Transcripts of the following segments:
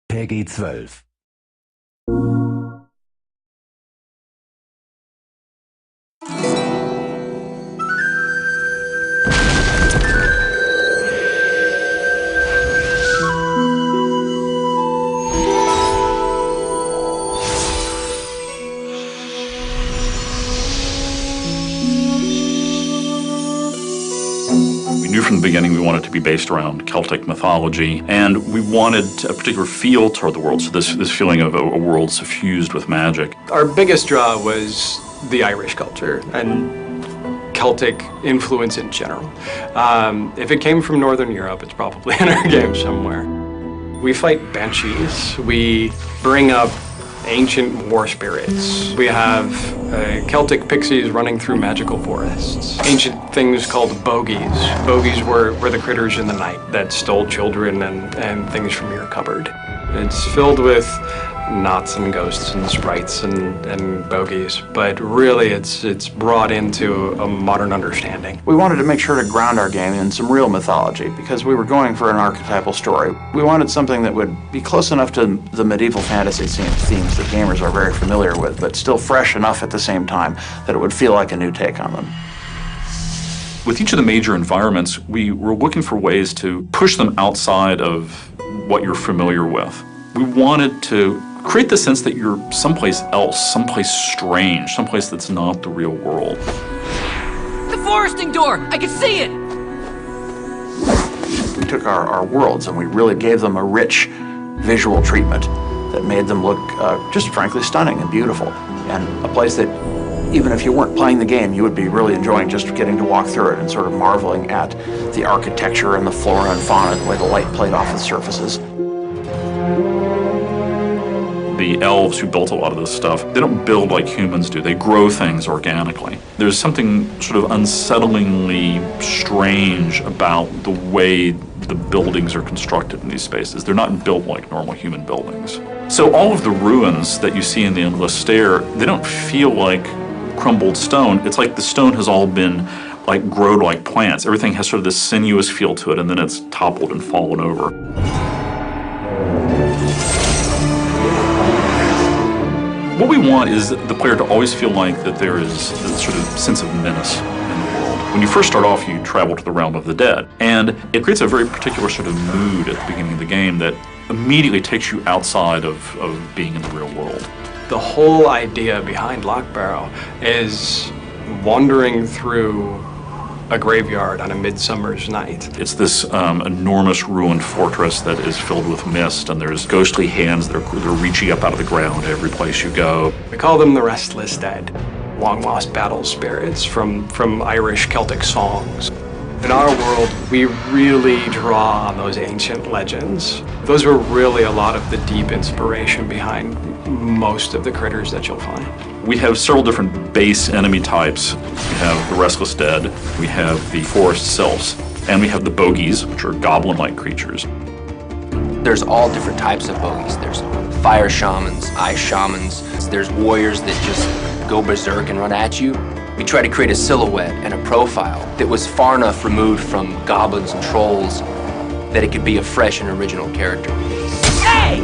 Peggy 12. We knew from the beginning we wanted it to be based around Celtic mythology, and we wanted a particular feel toward the world, so this feeling of a world suffused with magic. Our biggest draw was the Irish culture and Celtic influence in general. If it came from Northern Europe, it's probably in our game somewhere. We fight banshees. We bring up ancient war spirits. We have Celtic pixies running through magical forests. Ancient things called bogies. Bogies were the critters in the night that stole children and things from your cupboard. It's filled with knots and ghosts and sprites and bogies, but really it's brought into a modern understanding. We wanted to make sure to ground our game in some real mythology because we were going for an archetypal story. We wanted something that would be close enough to the medieval fantasy themes that gamers are very familiar with, but still fresh enough at the same time that it would feel like a new take on them. With each of the major environments, we were looking for ways to push them outside of what you're familiar with. We wanted to create the sense that you're someplace else, someplace strange, someplace that's not the real world. The foresting door! I can see it! We took our worlds and we really gave them a rich visual treatment that made them look just frankly stunning and beautiful. And a place that even if you weren't playing the game, you would be really enjoying just getting to walk through it and sort of marveling at the architecture and the flora and fauna and the way the light played off the surfaces. The elves who built a lot of this stuff, they don't build like humans do. They grow things organically. There's something sort of unsettlingly strange about the way the buildings are constructed in these spaces. They're not built like normal human buildings. So all of the ruins that you see in the Endless Stair, they don't feel like crumbled stone. It's like the stone has all been like grown like plants. Everything has sort of this sinuous feel to it, and then it's toppled and fallen over. What we want is the player to always feel like that there is this sort of sense of menace in the world. When you first start off, you travel to the realm of the dead, and it creates a very particular sort of mood at the beginning of the game that immediately takes you outside of being in the real world. The whole idea behind Lockbarrow is wandering through a graveyard on a midsummer's night. It's this enormous ruined fortress that is filled with mist, and there's ghostly hands that are reaching up out of the ground every place you go. We call them the Restless Dead, long-lost battle spirits from Irish Celtic songs. In our world, we really draw on those ancient legends. Those were really a lot of the deep inspiration behind most of the critters that you'll find. We have several different base enemy types. We have the Restless Dead, we have the Forest Sylphs, and we have the Bogies, which are goblin-like creatures. There's all different types of bogies. There's fire shamans, ice shamans. There's warriors that just go berserk and run at you. We tried to create a silhouette and a profile that was far enough removed from goblins and trolls that it could be a fresh and original character. Hey!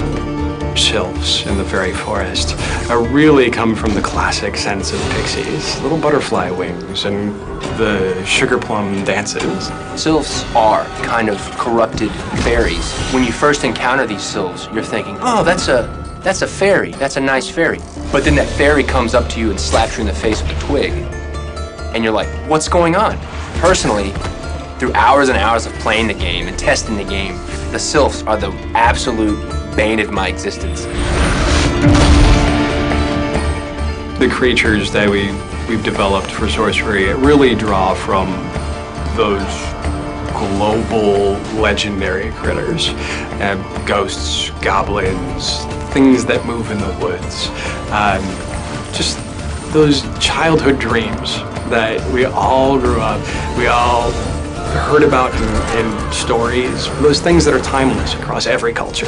Sylphs in the fairy forest really come from the classic sense of pixies. Little butterfly wings and the sugar plum dances. Sylphs are kind of corrupted fairies. When you first encounter these sylphs, you're thinking, oh, that's a fairy, that's a nice fairy. But then that fairy comes up to you and slaps you in the face with a twig. And you're like, what's going on? Personally, through hours and hours of playing the game and testing the game, the sylphs are the absolute bane of my existence. The creatures that we've developed for Sorcery really draw from those global legendary critters. Ghosts, goblins, things that move in the woods. Just those childhood dreams that we all grew up, we all heard about in stories, those things that are timeless across every culture.